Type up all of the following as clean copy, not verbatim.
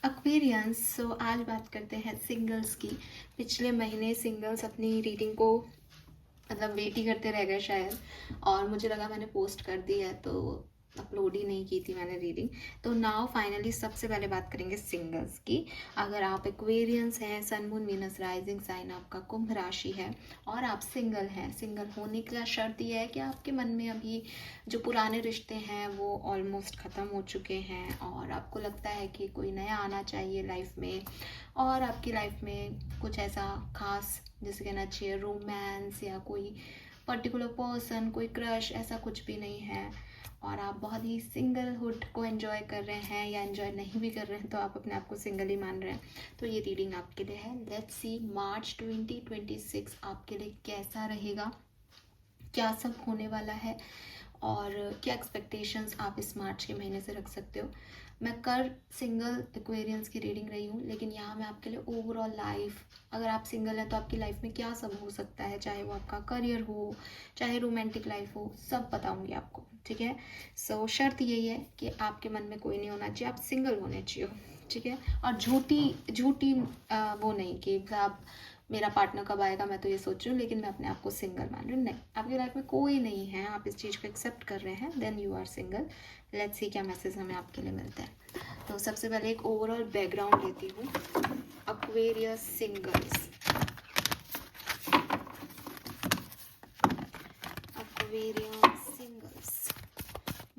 Aquarians. सो आज बात करते हैं सिंगल्स की। पिछले महीने सिंगल्स अपनी रीडिंग को मतलब वेट ही करते रह गए शायद, और मुझे लगा मैंने पोस्ट कर दी है तो अपलोड ही नहीं की थी मैंने रीडिंग। तो नाउ फाइनली सबसे पहले बात करेंगे सिंगल्स की। अगर आप एक्वेरियंस हैं, sun moon Venus rising sign आपका कुंभ राशि है और आप सिंगल हैं, सिंगल होने की शर्त यह है कि आपके मन में अभी जो पुराने रिश्ते हैं वो ऑलमोस्ट ख़त्म हो चुके हैं और आपको लगता है कि कोई नया आना चाहिए लाइफ में, और आपकी लाइफ में कुछ ऐसा खास जैसे कहना चाहिए रोमांस या कोई पर्टिकुलर पर्सन, कोई क्रश, ऐसा कुछ भी नहीं है और आप बहुत ही सिंगलहुड को एंजॉय कर रहे हैं या एंजॉय नहीं भी कर रहे हैं तो आप अपने आप को सिंगल ही मान रहे हैं, तो ये रीडिंग आपके लिए है। लेट्स सी मार्च 2026 आपके लिए कैसा रहेगा, क्या सब होने वाला है और क्या एक्सपेक्टेशंस आप इस मार्च के महीने से रख सकते हो। मैं कर सिंगल एक्वेरियंस की रीडिंग रही हूँ, लेकिन यहाँ मैं आपके लिए ओवरऑल लाइफ, अगर आप सिंगल हैं तो आपकी लाइफ में क्या सब हो सकता है, चाहे वो आपका करियर हो, चाहे रोमांटिक लाइफ हो, सब बताऊँगी आपको, ठीक है। सो शर्त यही है कि आपके मन में कोई नहीं होना चाहिए, आप सिंगल होने चाहिए, ठीक है। और झूठी झूठी वो नहीं कि आप मेरा पार्टनर कब आएगा मैं तो ये सोच रही हूँ लेकिन मैं अपने आप को सिंगल मान रही हूँ, नहीं, आपकी लाइफ में कोई नहीं है, आप इस चीज़ को एक्सेप्ट कर रहे हैं, then you are single. Let's see क्या मैसेज हमें आपके लिए मिलता है। तो सबसे पहले एक ओवरऑल बैकग्राउंड लेती हूँ। Aquarius singles, Aquarius singles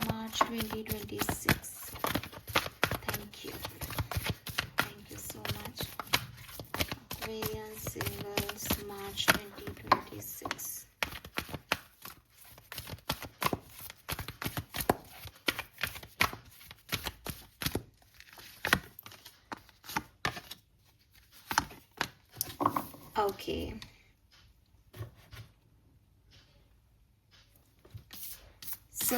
March 2026। Thank you so much. Aquarius singles March 2026। Okay. So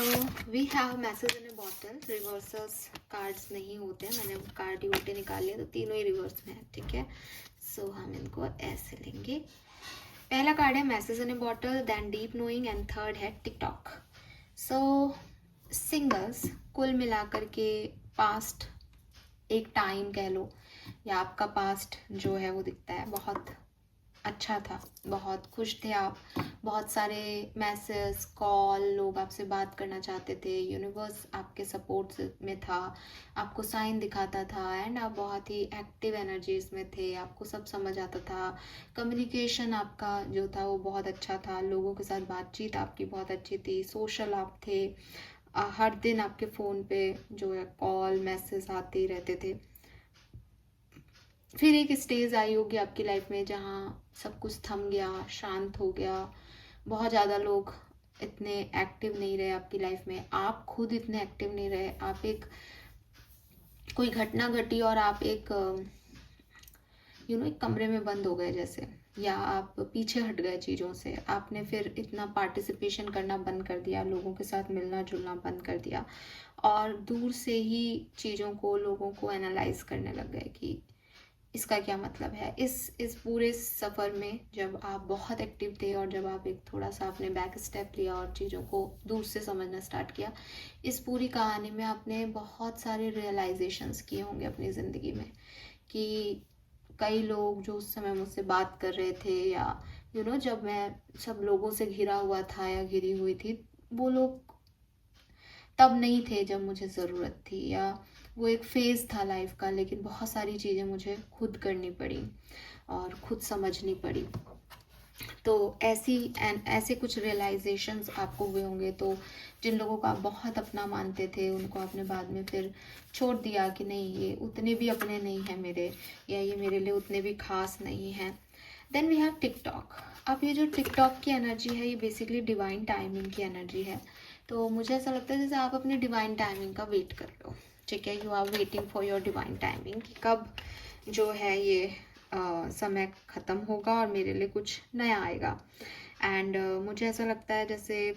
we have message in a bottle. Reversals cards नहीं होते हैं, मैंने कार्ड ही उल्टे निकाल लिया तो तीनों ही रिवर्स में है, ठीक है। सो हम इनको ऐसे लेंगे। पहला कार्ड है message in a bottle, then deep knowing and third है टिकटॉक। सो सिंगल्स कुल मिलाकर के पास्ट एक टाइम कह लो या आपका पास्ट जो है वो दिखता है बहुत अच्छा था, बहुत खुश थे आप, बहुत सारे मैसेज कॉल, लोग आपसे बात करना चाहते थे, यूनिवर्स आपके सपोर्ट में था, आपको साइन दिखाता था एंड आप बहुत ही एक्टिव एनर्जीज में थे, आपको सब समझ आता था, कम्युनिकेशन आपका जो था वो बहुत अच्छा था, लोगों के साथ बातचीत आपकी बहुत अच्छी थी, सोशल आप थे, हर दिन आपके फ़ोन पे जो है कॉल मैसेज आते ही रहते थे। फिर एक स्टेज आई होगी आपकी लाइफ में जहाँ सब कुछ थम गया, शांत हो गया, बहुत ज़्यादा लोग इतने एक्टिव नहीं रहे आपकी लाइफ में, आप खुद इतने एक्टिव नहीं रहे, आप एक कोई घटना घटी और आप एक एक कमरे में बंद हो गए जैसे, या आप पीछे हट गए चीज़ों से, आपने फिर इतना पार्टिसिपेशन करना बंद कर दिया, लोगों के साथ मिलना जुलना बंद कर दिया और दूर से ही चीज़ों को, लोगों को एनालाइज करने लग गए कि इसका क्या मतलब है। इस पूरे सफ़र में जब आप बहुत एक्टिव थे और जब आप एक थोड़ा सा आपने बैक स्टेप लिया और चीज़ों को दूर से समझना स्टार्ट किया, इस पूरी कहानी में आपने बहुत सारे रियलाइजेशंस किए होंगे अपनी ज़िंदगी में कि कई लोग जो उस समय मुझसे बात कर रहे थे या जब मैं सब लोगों से घिरा हुआ था या घिरी हुई थी, वो लोग तब नहीं थे जब मुझे ज़रूरत थी, या वो एक फ़ेज़ था लाइफ का, लेकिन बहुत सारी चीज़ें मुझे खुद करनी पड़ी और खुद समझनी पड़ी। तो ऐसे कुछ रियलाइजेशंस आपको हुए होंगे, तो जिन लोगों को आप बहुत अपना मानते थे उनको आपने बाद में फिर छोड़ दिया कि नहीं ये उतने भी अपने नहीं हैं मेरे, या ये मेरे लिए उतने भी खास नहीं हैं। Then we have TikTok. अब ये जो टिकटॉक की एनर्जी है ये बेसिकली डिवाइन टाइमिंग की एनर्जी है, तो मुझे ऐसा लगता है जैसे आप अपने डिवाइन टाइमिंग का वेट कर रहे हो, ठीक है, you are waiting for your divine timing कि कब जो है ये समय ख़त्म होगा और मेरे लिए कुछ नया आएगा। एंड मुझे ऐसा लगता है जैसे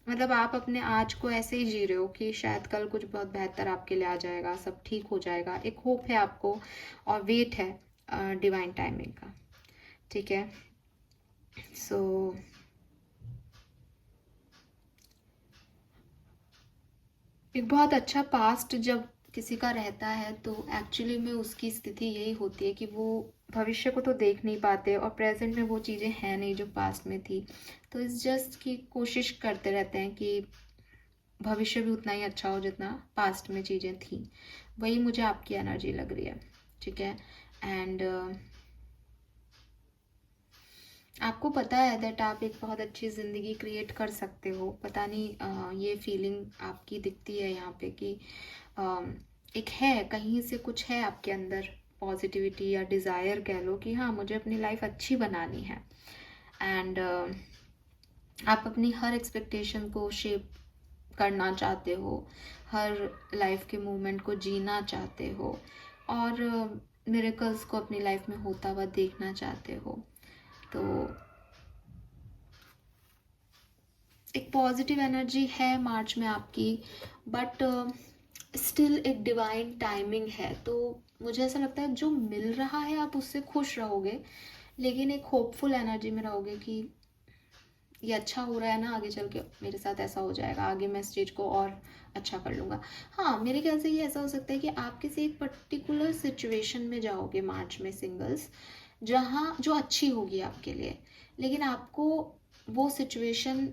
मतलब आप अपने आज को ऐसे ही जी रहे हो कि शायद कल कुछ बहुत बेहतर आपके लिए आ जाएगा, सब ठीक हो जाएगा, एक होप है आपको और वेट है डिवाइन टाइमिंग का, ठीक है। सो एक बहुत अच्छा पास्ट जब किसी का रहता है तो एक्चुअली में उसकी स्थिति यही होती है कि वो भविष्य को तो देख नहीं पाते और प्रेजेंट में वो चीज़ें हैं नहीं जो पास्ट में थी। तो इस जस्ट की कोशिश करते रहते हैं कि भविष्य भी उतना ही अच्छा हो जितना पास्ट में चीज़ें थी। वही मुझे आपकी एनर्जी लग रही है, ठीक है। एंड आपको पता है दैट आप एक बहुत अच्छी ज़िंदगी क्रिएट कर सकते हो। पता नहीं ये फीलिंग आपकी दिखती है यहाँ पे कि एक है, कहीं से कुछ है आपके अंदर पॉजिटिविटी या डिज़ायर कह लो कि हाँ मुझे अपनी लाइफ अच्छी बनानी है। एंड आप अपनी हर एक्सपेक्टेशन को शेप करना चाहते हो, हर लाइफ के मोमेंट को जीना चाहते हो और मिरेकल्स को अपनी लाइफ में होता हुआ देखना चाहते हो। तो एक पॉजिटिव एनर्जी है मार्च में आपकी, बट स्टिल एक डिवाइन टाइमिंग है। तो मुझे ऐसा लगता है जो मिल रहा है आप उससे खुश रहोगे, लेकिन एक होपफुल एनर्जी में रहोगे कि ये अच्छा हो रहा है ना, आगे चल के मेरे साथ ऐसा हो जाएगा, आगे मैं इस चीज़ को और अच्छा कर लूँगा। हाँ, मेरे ख्याल से ये ऐसा हो सकता है कि आप किसी एक पर्टिकुलर सिचुएशन में जाओगे मार्च में सिंगल्स, जहाँ जो अच्छी होगी आपके लिए, लेकिन आपको वो सिचुएशन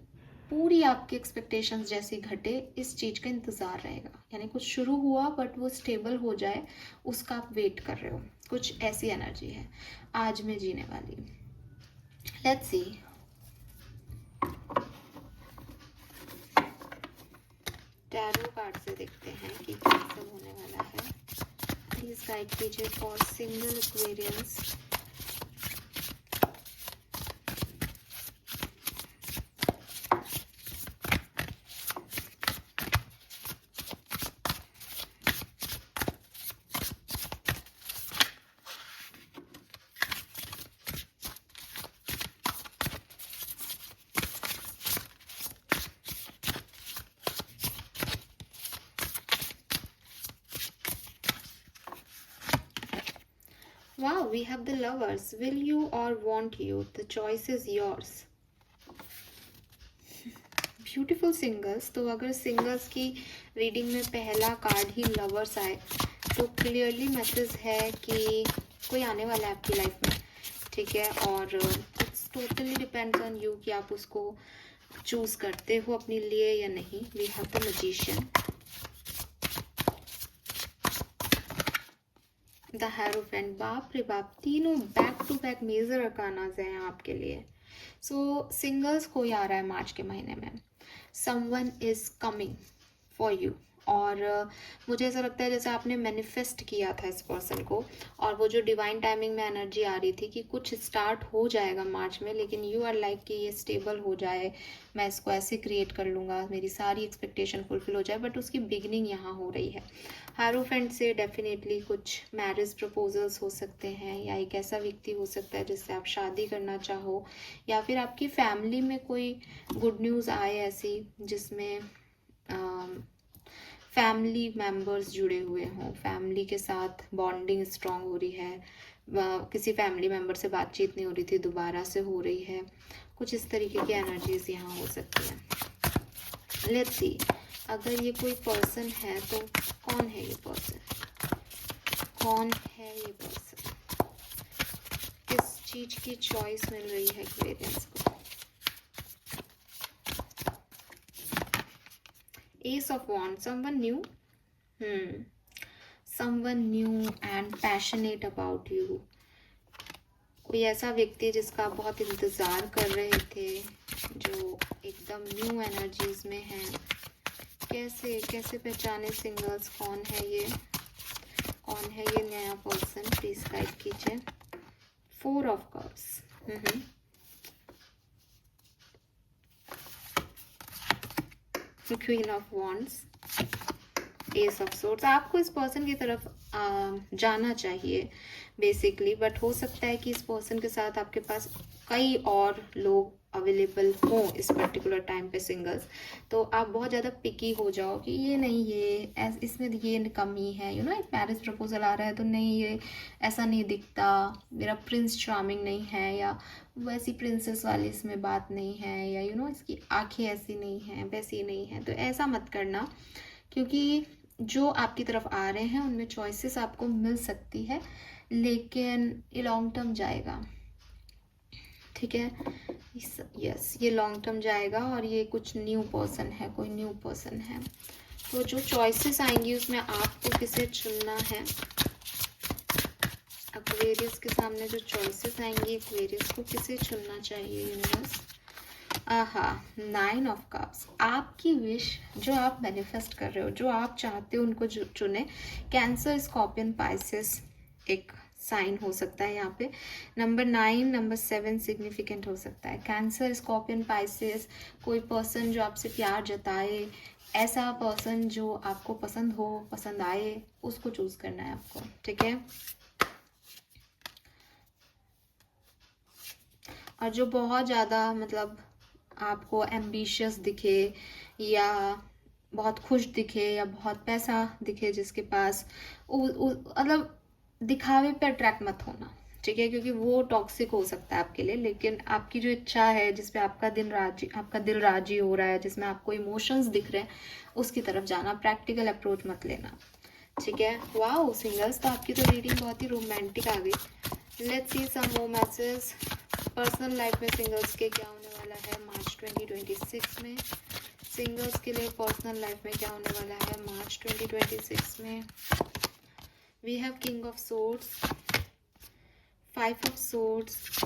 पूरी आपकी एक्सपेक्टेशंस जैसी घटे इस चीज़ का इंतज़ार रहेगा। यानी कुछ शुरू हुआ बट वो स्टेबल हो जाए, उसका आप वेट कर रहे हो। कुछ ऐसी एनर्जी है आज में जीने वाली। Let's see. टैरो कार्ड से देखते हैं कि क्या सब होने वाला है। प्लीज गाइड कीजिए for single Aquarians. Wow, we have the lovers. Will you or want you? The choice is yours. Beautiful singles. तो अगर सिंगल्स की रीडिंग में पहला कार्ड ही लवर्स आए तो क्लियरली मैसेज है कि कोई आने वाला है आपकी लाइफ में, ठीक है। और it's totally depends on you कि आप उसको चूज करते हो अपने लिए या नहीं। We have the magician, the hierophant. बाप रे बाप, तीनों back to back major arcanas हैं आपके लिए। सो सिंगल्स कोई आ रहा है मार्च के महीने में, someone is coming for you. और मुझे ऐसा लगता है जैसे आपने मैनिफेस्ट किया था इस पर्सन को, और वो जो डिवाइन टाइमिंग में एनर्जी आ रही थी कि कुछ स्टार्ट हो जाएगा मार्च में, लेकिन यू आर लाइक कि ये स्टेबल हो जाए, मैं इसको ऐसे क्रिएट कर लूँगा, मेरी सारी एक्सपेक्टेशन फुलफिल हो जाए, बट उसकी बिगनिंग यहाँ हो रही है। हारोफेंट से डेफिनेटली कुछ मैरिज प्रपोजल्स हो सकते हैं, या एक ऐसा व्यक्ति हो सकता है जिससे आप शादी करना चाहो, या फिर आपकी फैमिली में कोई गुड न्यूज़ आए ऐसी जिसमें फैमिली मेम्बर्स जुड़े हुए हों, फैमिली के साथ बॉन्डिंग स्ट्रांग हो रही है, किसी फैमिली मेम्बर से बातचीत नहीं हो रही थी दोबारा से हो रही है। कुछ इस तरीके की एनर्जीज यहाँ हो सकती हैं। लेट्स सी, अगर ये कोई पर्सन है तो कौन है ये पर्सन, कौन है ये पर्सन, किस चीज़ की चॉइस मिल रही है एक्वेरियंस को। Ace of Wands, someone new, someone new and passionate about you. कोई ऐसा व्यक्ति जिसका बहुत इंतज़ार कर रहे थे, जो एकदम न्यू एनर्जीज में है। कैसे कैसे पहचाने सिंगल्स, कौन है ये, कौन है ये नया पर्सन, प्लीज गाइड कीजिए। 4 of Cups, queen of wands, S of swords. आपको इस पर्सन की तरफ जाना चाहिए बेसिकली, बट हो सकता है कि इस पर्सन के साथ आपके पास कई और लोग अवेलेबल हों इस पर्टिकुलर टाइम पे सिंगल्स। तो आप बहुत ज़्यादा पिकी हो जाओ कि ये नहीं, ये इसमें ये कमी है, यू नो। एक मैरिज प्रपोजल आ रहा है तो नहीं, ये ऐसा नहीं दिखता, मेरा प्रिंस चार्मिंग नहीं है, या वैसी प्रिंसेस वाली इसमें बात नहीं है, या यू नो इसकी आंखें ऐसी नहीं हैं, वैसी नहीं है। तो ऐसा मत करना, क्योंकि जो आपकी तरफ आ रहे हैं उनमें चॉइसेस आपको मिल सकती है, लेकिन ये लॉन्ग टर्म जाएगा, ठीक है। यस, ये लॉन्ग टर्म जाएगा और ये कुछ न्यू पर्सन है, कोई न्यू पर्सन है। तो जो चॉइसेस आएंगी उसमें आपको किसे चुनना है। एक्वेरियस के सामने जो चॉइसेस आएंगी, एक्वेरियस को किसे चुनना चाहिए यूनिवर्स। आहा, 9 ऑफ कप्स। आपकी विश जो आप मैनिफेस्ट कर रहे हो, जो आप चाहते हो उनको चुने। कैंसर, स्कॉर्पियन, पाइसेस एक साइन हो सकता है यहाँ पे। नंबर 9, नंबर 7 सिग्निफिकेंट हो सकता है। कैंसर, स्कॉर्पियन, पाइसेस, कोई पर्सन जो आपसे प्यार जताए, ऐसा पर्सन जो आपको पसंद हो, पसंद आए, उसको चूज करना है आपको, ठीक है। और जो बहुत ज़्यादा मतलब आपको एम्बिशियस दिखे या बहुत खुश दिखे या बहुत पैसा दिखे जिसके पास, मतलब दिखावे पे अट्रैक्ट मत होना, ठीक है, क्योंकि वो टॉक्सिक हो सकता है आपके लिए। लेकिन आपकी जो इच्छा है, जिसपे आपका दिल राजी हो रहा है, जिसमें आपको इमोशंस दिख रहे हैं, उसकी तरफ जाना। प्रैक्टिकल अप्रोच मत लेना, ठीक है। वाओ सिंगल्स, तो आपकी तो रीडिंग बहुत ही रोमांटिक आ गई। Let's see some more message. Personal life में सिंगल्स के क्या होने वाला है मार्च 2026 में। सिंगल्स के लिए पर्सनल लाइफ में क्या होने वाला है मार्च 2026 में। We have king of swords, 5 of swords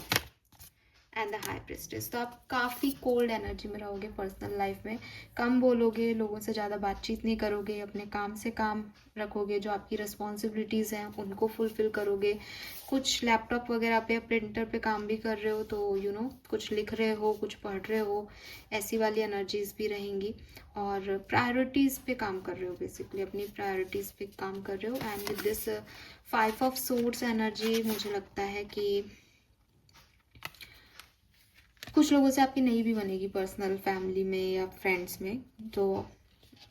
and the high priestess. तो आप काफ़ी कोल्ड एनर्जी में रहोगे पर्सनल लाइफ में। कम बोलोगे, लोगों से ज़्यादा बातचीत नहीं करोगे, अपने काम से काम रखोगे, जो आपकी रिस्पॉन्सिबिलिटीज़ हैं उनको फुलफिल करोगे। कुछ लैपटॉप वगैरह पे, प्रिंटर पे काम भी कर रहे हो तो कुछ लिख रहे हो, कुछ पढ़ रहे हो, ऐसी वाली एनर्जीज भी रहेंगी। और प्रायोरिटीज़ पे काम कर रहे हो, बेसिकली अपनी प्रायोरिटीज़ पे काम कर रहे हो। And with this 5 of swords energy, मुझे लगता है कि कुछ लोगों से आपकी नहीं भी बनेगी पर्सनल, फैमिली में या फ्रेंड्स में। तो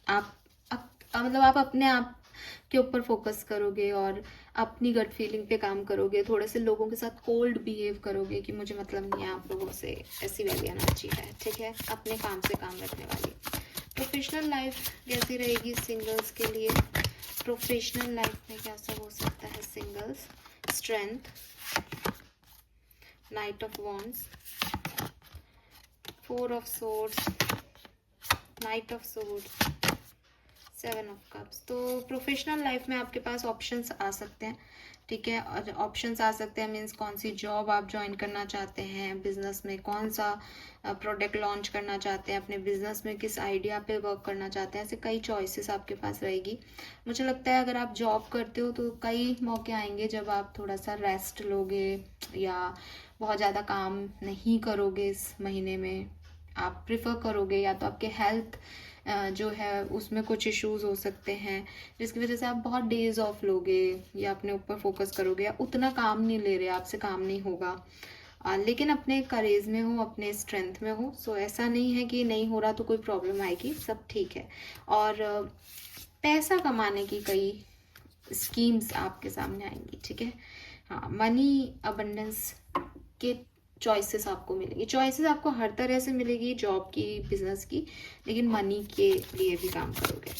आप मतलब आप अपने आप के ऊपर फोकस करोगे और अपनी गट फीलिंग पे काम करोगे। थोड़े से लोगों के साथ कोल्ड बिहेव करोगे कि मुझे मतलब नहीं है आप लोगों से, ऐसी वाली एनर्जी है, ठीक है। अपने काम से काम रखने वाली। प्रोफेशनल लाइफ कैसी रहेगी सिंगल्स के लिए। प्रोफेशनल लाइफ में क्या सब हो सकता है singles. Strength, night of wands, 4 of swords, night of swords, 7 of cups. तो प्रोफेशनल लाइफ में आपके पास ऑप्शंस आ सकते हैं, ठीक है। और ऑप्शंस आ सकते हैं मीन्स कौन सी जॉब आप ज्वाइन करना चाहते हैं, बिजनेस में कौन सा प्रोडक्ट लॉन्च करना चाहते हैं, अपने बिजनेस में किस आइडिया पे वर्क करना चाहते हैं। ऐसे कई चॉइसेस आपके पास रहेगी। मुझे लगता है अगर आप जॉब करते हो तो कई मौके आएंगे जब आप थोड़ा सा रेस्ट लोगे या बहुत ज़्यादा काम नहीं करोगे इस महीने में। आप प्रिफर करोगे, या तो आपके हेल्थ जो है उसमें कुछ इश्यूज हो सकते हैं जिसकी वजह से आप बहुत डेज ऑफ लोगे या अपने ऊपर फोकस करोगे, या उतना काम नहीं ले रहे, आपसे काम नहीं होगा, लेकिन अपने करेज में हो, अपने स्ट्रेंथ में हो। सो ऐसा नहीं है कि नहीं हो रहा तो कोई प्रॉब्लम आएगी, सब ठीक है। और पैसा कमाने की कई स्कीम्स आपके सामने आएंगी, ठीक है। हाँ, मनी अबंडेंस के चॉइसेस आपको मिलेगी। चॉइसेस आपको हर तरह से मिलेगी, जॉब की, बिजनेस की, लेकिन मनी के लिए भी काम करोगे।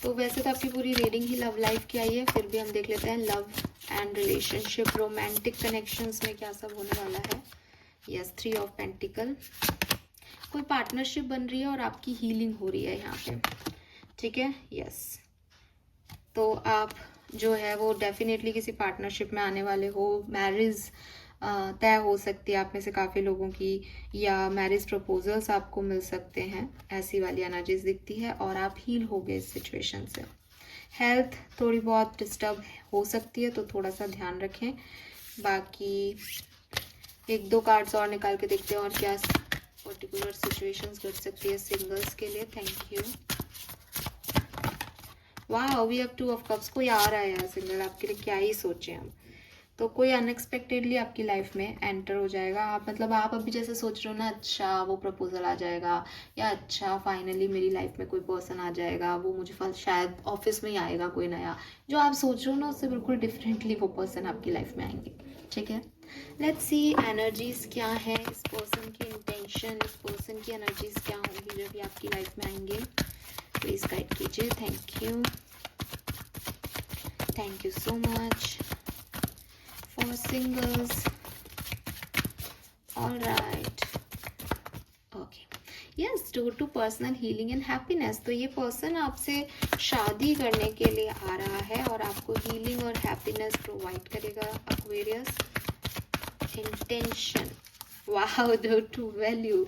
तो वैसे तो आपकी पूरी रीडिंग ही लव लाइफ की आई है, फिर भी हम देख लेते हैं love and relationship, romantic connections में क्या सब होने वाला है। Yes, 3 of pentacle. कोई पार्टनरशिप बन रही है और आपकी हीलिंग हो रही है यहाँ पे, ठीक है। यस, तो आप जो है वो डेफिनेटली किसी पार्टनरशिप में आने वाले हो। मैरिज तय हो सकती है आप में से काफ़ी लोगों की, या मैरिज प्रपोजल्स आपको मिल सकते हैं, ऐसी वाली एनर्जीज दिखती है। और आप हील हो गए इस सिचुएशन से। हेल्थ थोड़ी बहुत डिस्टर्ब हो सकती है तो थोड़ा सा ध्यान रखें। बाकी 1-2 कार्ड्स और निकाल के देखते हैं और क्या पर्टिकुलर सिचुएशंस घट सकती है सिंगल्स के लिए। Thank you. वाह, वी हैव 2 ऑफ कप्स। कोई आ रहा है यार सिंगल, आपके लिए क्या ही सोचें हम। तो कोई अनएक्सपेक्टेडली आपकी लाइफ में एंटर हो जाएगा। आप मतलब आप अभी जैसे सोच रहे हो ना, अच्छा वो प्रपोजल आ जाएगा, या अच्छा फाइनली मेरी लाइफ में कोई पर्सन आ जाएगा, वो मुझे शायद ऑफिस में ही आएगा कोई नया, जो आप सोच रहे हो ना उससे बिल्कुल डिफरेंटली वो पर्सन आपकी लाइफ में आएंगे, ठीक है। लेट्स सी एनर्जीज क्या है, इस पर्सन की इंटेंशन, इस पर्सन की एनर्जीज क्या होंगी जब ये आपकी लाइफ में आएंगे। प्लीज़ गाइड कीजिए। Thank you so much for singles. All right, okay, yes, to personal healing and happiness. तो ये पर्सन आपसे शादी करने के लिए आ रहा है और आपको हीलिंग और हैप्पीनेस प्रोवाइड करेगा। एक्वेरियस, इंटेंशन, वाह, टू वैल्यू,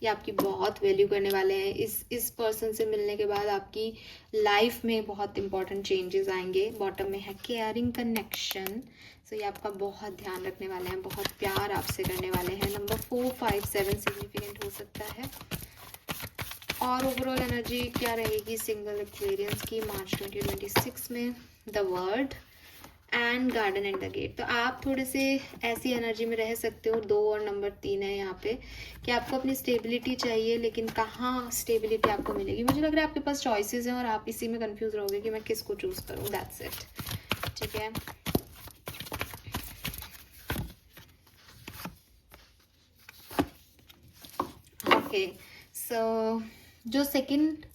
ये आपकी बहुत वैल्यू करने वाले हैं। इस पर्सन से मिलने के बाद आपकी लाइफ में बहुत इंपॉर्टेंट चेंजेस आएंगे। बॉटम में है केयरिंग कनेक्शन, सो ये आपका बहुत ध्यान रखने वाले हैं, बहुत प्यार आपसे करने वाले हैं। नंबर 4, 5, 7 सिग्निफिकेंट हो सकता है। और ओवरऑल एनर्जी क्या रहेगी सिंगल एक्वेरियंस की मार्च 2026 में? The word and garden and the gate. तो आप थोड़े से ऐसी एनर्जी में रह सकते हो। 2 और नंबर 3 है यहाँ पे कि आपको अपनी स्टेबिलिटी चाहिए, लेकिन कहाँ स्टेबिलिटी आपको मिलेगी? मुझे लग रहा है आपके पास चॉइसेस हैं और आप इसी में कंफ्यूज रहोगे कि मैं किसको चूज करूँ। दैट्स इट, ठीक है। ओके, सो जो सेकंड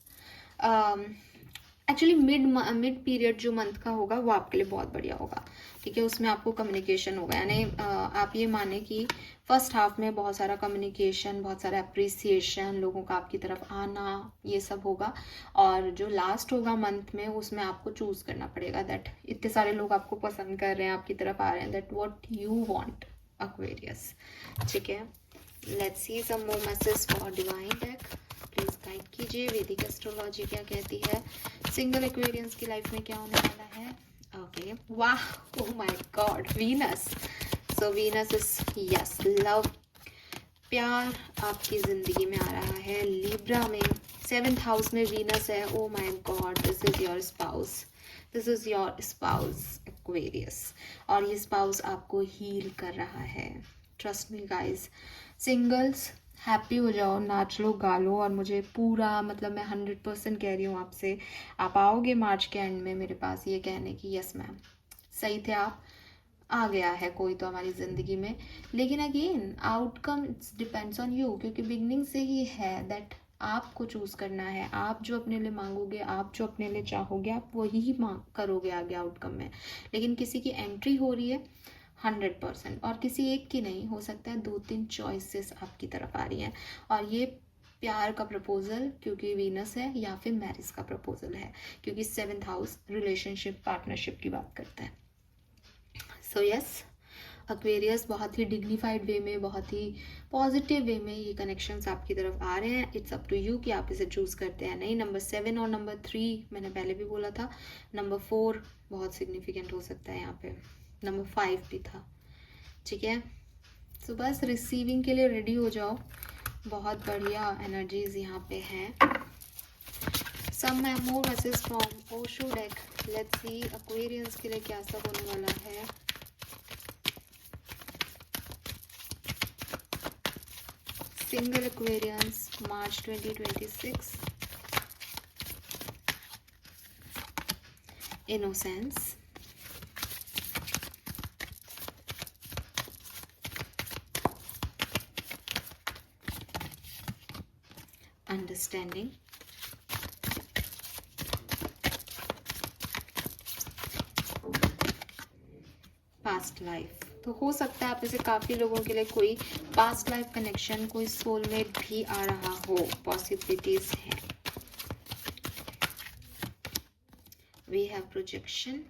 एक्चुअली मिड पीरियड जो मंथ का होगा वो आपके लिए बहुत बढ़िया होगा, ठीक है। उसमें आपको कम्युनिकेशन होगा, यानी आप ये माने कि फर्स्ट हाफ में बहुत सारा कम्युनिकेशन, बहुत सारा अप्रिसिएशन, लोगों का आपकी तरफ आना, ये सब होगा। और जो लास्ट होगा मंथ में, उसमें आपको चूज करना पड़ेगा दैट इतने सारे लोग आपको पसंद कर रहे हैं, आपकी तरफ आ रहे हैं, that what you want Aquarius, ठीक है। Let's see some more message for divine deck, please guide कीजिए। वैदिक एस्ट्रोलॉजी क्या कहती है? सिंगल एक्वेरियंस की लाइफ में क्या होने वाला है? ओके, वाह, oh my God, Venus. So Venus is yes love, प्यार आपकी जिंदगी में आ रहा है। लिब्रा में 7th हाउस में वीनस है। Oh my God, this is your spouse, this is your spouse Aquarius, और ये स्पाउस आपको हील कर रहा है। Trust me guys, singles happy हो जाओ, नाच लो, गा लो, और मुझे पूरा मतलब मैं 100% कह रही हूँ आपसे, आप आओगे मार्च के एंड में मेरे पास ये कहने की यस मैम सही थे आप, आ गया है कोई तो हमारी ज़िंदगी में। लेकिन again outcome depends on you, क्योंकि बिगनिंग से ही है दैट आपको चूज़ करना है। आप जो अपने लिए मांगोगे, आप जो अपने लिए चाहोगे, आप वही मांग करोगे आगे आउटकम में। लेकिन किसी की एंट्री हो रही है 100%, और किसी एक की नहीं, हो सकता है 2-3 चॉइसेस आपकी तरफ आ रही हैं, और ये प्यार का प्रपोजल क्योंकि वीनस है, या फिर मैरिज का प्रपोजल है क्योंकि 7th हाउस रिलेशनशिप, पार्टनरशिप की बात करता है। सो यस, एक्वेरियस बहुत ही डिग्निफाइड वे में, बहुत ही पॉजिटिव वे में ये कनेक्शंस आपकी तरफ आ रहे हैं। इट्स अप टू यू कि आप इसे चूज़ करते हैं नहीं। नंबर 7 और नंबर 3 मैंने पहले भी बोला था। नंबर 4 बहुत सिग्निफिकेंट हो सकता है यहाँ पे, नंबर 5 भी था, ठीक है। सो बस रिसीविंग के लिए रेडी हो जाओ, बहुत बढ़िया एनर्जीज यहाँ पे हैं। Some more message from Osho deck, let's see Aquarians के लिए क्या सब होने वाला है। Single Aquarians March 2026, innocence, understanding, past life. तो हो सकता है आप इसे काफ़ी लोगों के लिए कोई पास्ट लाइफ कनेक्शन, कोई सोलमेट भी आ रहा हो, पॉसिबिलिटीज हैं। We have projection,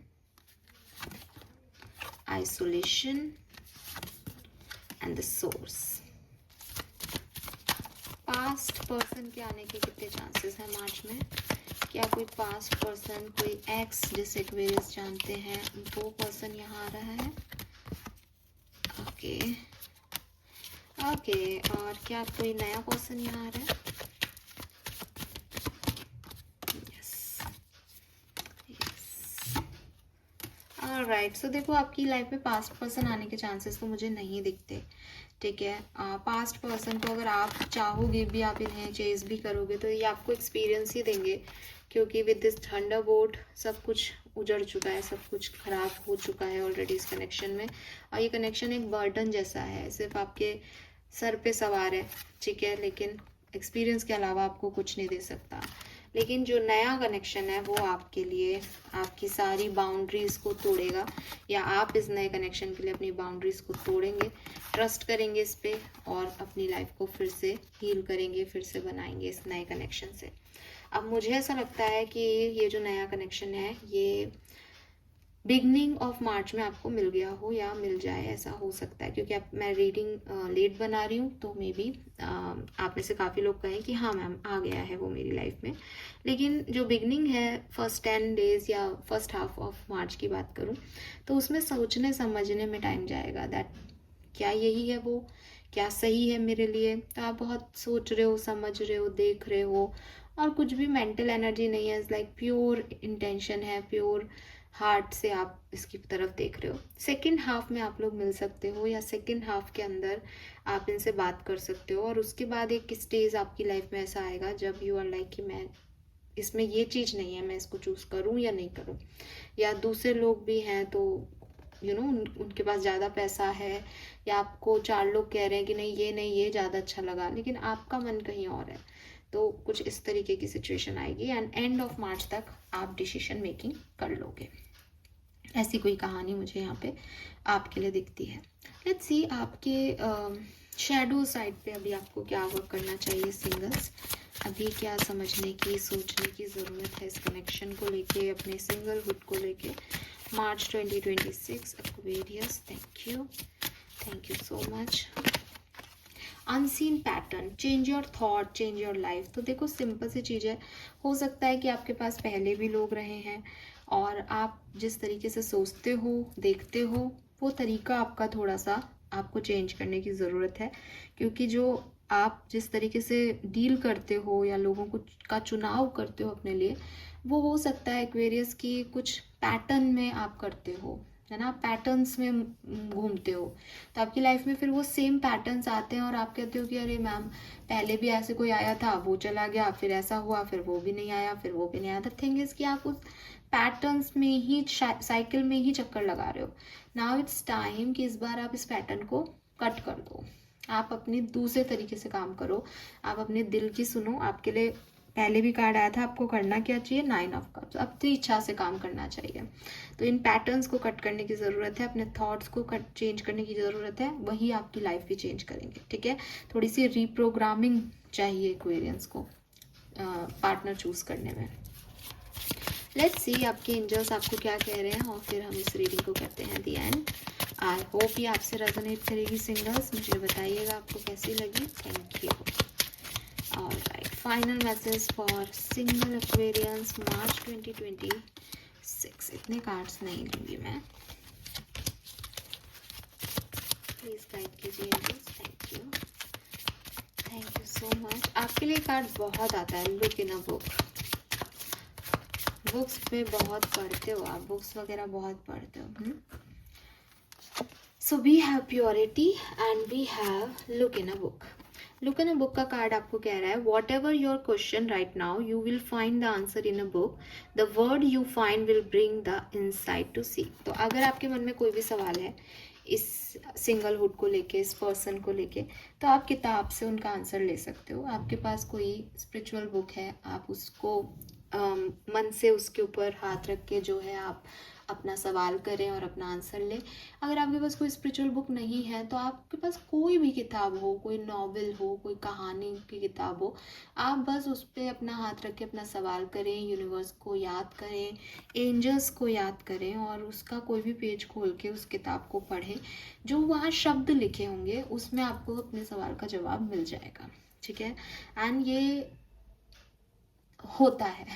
isolation and the source. Past person के आने के कितने चांसेस हैं मार्च में? क्या कोई पास्ट पर्सन, कोई एक्स जिसे एक्वेरियस जानते हैं, वो पर्सन यहाँ आ रहा है? ओके ओके, और क्या कोई नया पर्सन यहाँ आ रहा है? Yes yes, alright. सो देखो, आपकी लाइफ में पास्ट पर्सन आने के चांसेस तो मुझे नहीं दिखते, ठीक है। पास्ट पर्सन को अगर आप चाहोगे भी, आप इन्हें चेज भी करोगे, तो ये आपको एक्सपीरियंस ही देंगे, क्योंकि विद दिस थंडरबोल्ट सब कुछ उजड़ चुका है, सब कुछ खराब हो चुका है ऑलरेडी इस कनेक्शन में। और ये कनेक्शन एक बर्डन जैसा है, सिर्फ आपके सर पे सवार है, ठीक है, लेकिन एक्सपीरियंस के अलावा आपको कुछ नहीं दे सकता। लेकिन जो नया कनेक्शन है वो आपके लिए आपकी सारी बाउंड्रीज़ को तोड़ेगा, या आप इस नए कनेक्शन के लिए अपनी बाउंड्रीज़ को तोड़ेंगे, ट्रस्ट करेंगे इस पे और अपनी लाइफ को फिर से हील करेंगे, फिर से बनाएंगे इस नए कनेक्शन से। अब मुझे ऐसा लगता है कि ये जो नया कनेक्शन है ये बिगनिंग ऑफ मार्च में आपको मिल गया हो या मिल जाए, ऐसा हो सकता है, क्योंकि अब मैं रीडिंग लेट बना रही हूँ, तो मे बी आप में से काफ़ी लोग कहें कि हाँ मैम आ गया है वो मेरी लाइफ में। लेकिन जो बिगनिंग है फर्स्ट 10 डेज या फर्स्ट हाफ ऑफ मार्च की बात करूँ, तो उसमें सोचने समझने में टाइम जाएगा दैट क्या यही है वो, क्या सही है मेरे लिए। तो आप बहुत सोच रहे हो, समझ रहे हो, देख रहे हो, और कुछ भी मेंटल एनर्जी नहीं है, इट्स लाइक प्योर इंटेंशन है, प्योर हार्ट से आप इसकी तरफ देख रहे हो। सेकंड हाफ में आप लोग मिल सकते हो, या सेकंड हाफ के अंदर आप इनसे बात कर सकते हो, और उसके बाद एक स्टेज आपकी लाइफ में ऐसा आएगा जब यू आर लाइक कि मैं इसमें ये चीज़ नहीं है, मैं इसको चूज़ करूँ या नहीं करूँ। या दूसरे लोग भी हैं तो उनके पास ज़्यादा पैसा है, या आपको 4 लोग कह रहे हैं कि नहीं ये ज़्यादा अच्छा लगा, लेकिन आपका मन कहीं और है। तो कुछ इस तरीके की सिचुएशन आएगी एंड एंड ऑफ मार्च तक आप डिसीजन मेकिंग कर लोगे। ऐसी कोई कहानी मुझे यहाँ पे आपके लिए दिखती है। लेट्स सी आपके शैडो साइड पे अभी आपको क्या वर्क करना चाहिए सिंगल्स। अभी क्या समझने की, सोचने की ज़रूरत है इस कनेक्शन को लेके, अपने सिंगलहुड को लेके। मार्च 2026 Aquarius, thank you so much. Unseen pattern, change your thought, change your life. तो देखो सिंपल सी चीज़ है, हो सकता है कि आपके पास पहले भी लोग रहे हैं और आप जिस तरीके से सोचते हो, देखते हो, वो तरीका आपका थोड़ा सा आपको चेंज करने की ज़रूरत है, क्योंकि जो आप जिस तरीके से डील करते हो या लोगों को का चुनाव करते हो अपने लिए, वो हो सकता है एक्वेरियस की कुछ पैटर्न में आप करते हो, है ना, पैटर्न्स में घूमते हो। तो आपकी लाइफ में फिर वो सेम पैटर्न्स आते हैं और आप कहते हो कि अरे मैम पहले भी ऐसे कोई आया था, वो चला गया, फिर ऐसा हुआ, फिर वो भी नहीं आया, फिर वो भी नहीं आया। द थिंग इज कि आप उस पैटर्न्स में ही, साइकिल में ही चक्कर लगा रहे हो। नाउ इट्स टाइम कि इस बार आप इस पैटर्न को कट कर दो, आप अपनी दूसरे तरीके से काम करो, आप अपने दिल की सुनो। आपके लिए पहले भी कार्ड आया था, आपको करना क्या चाहिए, 9 ऑफ कप्स, अपनी इच्छा से काम करना चाहिए। तो इन पैटर्न्स को कट करने की ज़रूरत है, अपने थॉट्स को चेंज करने की ज़रूरत है, वही आपकी लाइफ भी चेंज करेंगे। ठीक है, थोड़ी सी रीप्रोग्रामिंग चाहिए एक्वेरियंस को पार्टनर चूज़ करने में। लेट्स सी आपके एंजल्स आपको क्या कह रहे हैं, और फिर हम इस रीडिंग को करते हैं द एंड। आई होप ये आपसे रेजोनेट करेगी सिंगल्स, मुझे बताइएगा आपको कैसी लगी। Thank you. Alright, final message for single Aquarians March 2026। इतने कार्ड्स नहीं लूँगी मैं, प्लीज़ गाइड कीजिए angels. Thank you so much. आपके लिए कार्ड बहुत आता है, look in a book. Books में बहुत पढ़ते हो आप, बुक्स वगैरह बहुत पढ़ते हो। So we have purity and we have look in a book. Look in a book का कार्ड आपको कह रहा है whatever your question right now you will find the answer in a book, the word you find will bring the insight to see. तो अगर आपके मन में कोई भी सवाल है इस सिंगलहुड को लेके, इस पर्सन को लेके, तो आप किताब से उनका आंसर ले सकते हो। आपके पास कोई स्पिरिचुअल बुक है, आप उसको मन से उसके ऊपर हाथ रख के जो है आप अपना सवाल करें और अपना आंसर लें। अगर आपके पास कोई स्पिरिचुअल बुक नहीं है तो आपके पास कोई भी किताब हो, कोई नॉवेल हो, कोई कहानी की किताब हो, आप बस उस पर अपना हाथ रख के अपना सवाल करें, यूनिवर्स को याद करें, एंजल्स को याद करें, और उसका कोई भी पेज खोल के उस किताब को पढ़ें। जो वहाँ शब्द लिखे होंगे उसमें आपको अपने सवाल का जवाब मिल जाएगा। ठीक है, एंड ये होता है,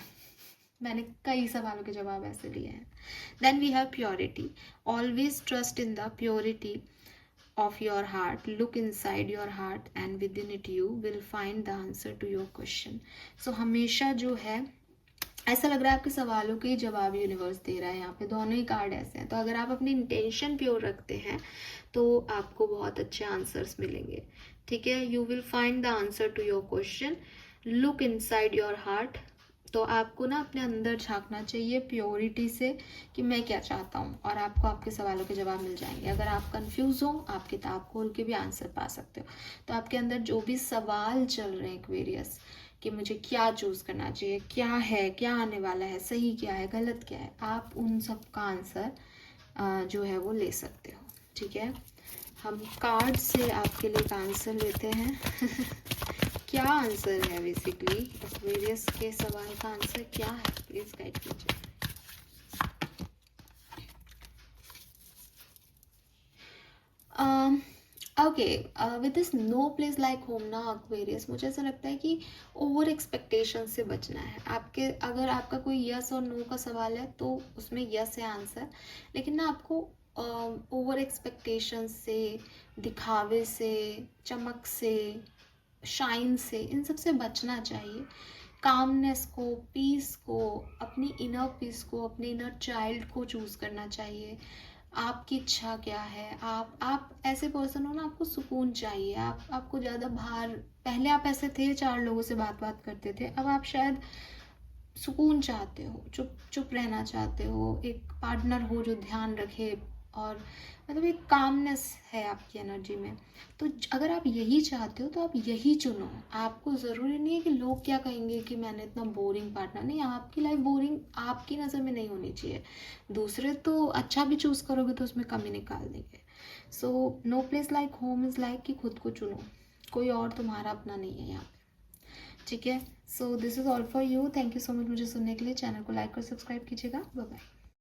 मैंने कई सवालों के जवाब ऐसे लिए हैं। Then we have purity, always trust in the purity of your heart, look inside your heart and within it you will find the answer to your question. So हमेशा जो है ऐसा लग रहा है आपके सवालों के जवाब यूनिवर्स दे रहा है। यहाँ पे दोनों ही कार्ड ऐसे हैं, तो अगर आप अपनी इंटेंशन प्योर रखते हैं तो आपको बहुत अच्छे आंसर्स मिलेंगे। ठीक है, you will find the answer to your question, look inside your heart, तो आपको ना अपने अंदर झांकना चाहिए प्योरिटी से कि मैं क्या चाहता हूँ, और आपको आपके सवालों के जवाब मिल जाएंगे। अगर आप कंफ्यूज हो, आप किताब खोल के भी आंसर पा सकते हो। तो आपके अंदर जो भी सवाल चल रहे हैं एक्वेरियस, कि मुझे क्या चूज़ करना चाहिए, क्या है, क्या आने वाला है, सही क्या है, गलत क्या है, आप उन सब का आंसर जो है वो ले सकते हो। ठीक है, हम कार्ड से आपके लिए एक आंसर लेते हैं। क्या आंसर है बेसिकली एक्वेरियस के सवाल का आंसर क्या है, प्लीज गाइड कीजिए। Okay, with this no place like home ना एक्वेरियस, मुझे ऐसा लगता है कि ओवर एक्सपेक्टेशन से बचना है आपके। अगर आपका कोई यस और नो का सवाल है तो उसमें यस है आंसर, लेकिन ना आपको ओवर एक्सपेक्टेशन से, दिखावे से, चमक से, शाइन से, इन सब से बचना चाहिए। कामनेस को, पीस को, अपनी इनर पीस को, अपने इनर चाइल्ड को चूज़ करना चाहिए। आपकी इच्छा क्या है, आप ऐसे पर्सन हो ना, आपको सुकून चाहिए। आपको ज़्यादा भार, पहले आप ऐसे थे, 4 लोगों से बात करते थे, अब आप शायद सुकून चाहते हो, चुप चुप रहना चाहते हो, एक पार्टनर हो जो ध्यान रखे, और मतलब एक कामनेस है आपकी एनर्जी में। तो अगर आप यही चाहते हो तो आप यही चुनो। आपको ज़रूरी नहीं है कि लोग क्या कहेंगे कि मैंने इतना बोरिंग पार्टनर, नहीं, आपकी लाइफ बोरिंग आपकी नज़र में नहीं होनी चाहिए। दूसरे तो अच्छा भी चूज़ करोगे तो उसमें कमी निकाल देंगे। So no place like home is like कि खुद को चुनो, कोई और तुम्हारा अपना नहीं है यहाँ पे। ठीक है, so this is all for you. Thank you so much मुझे सुनने के लिए। चैनल को लाइक और सब्सक्राइब कीजिएगा। Bye bye.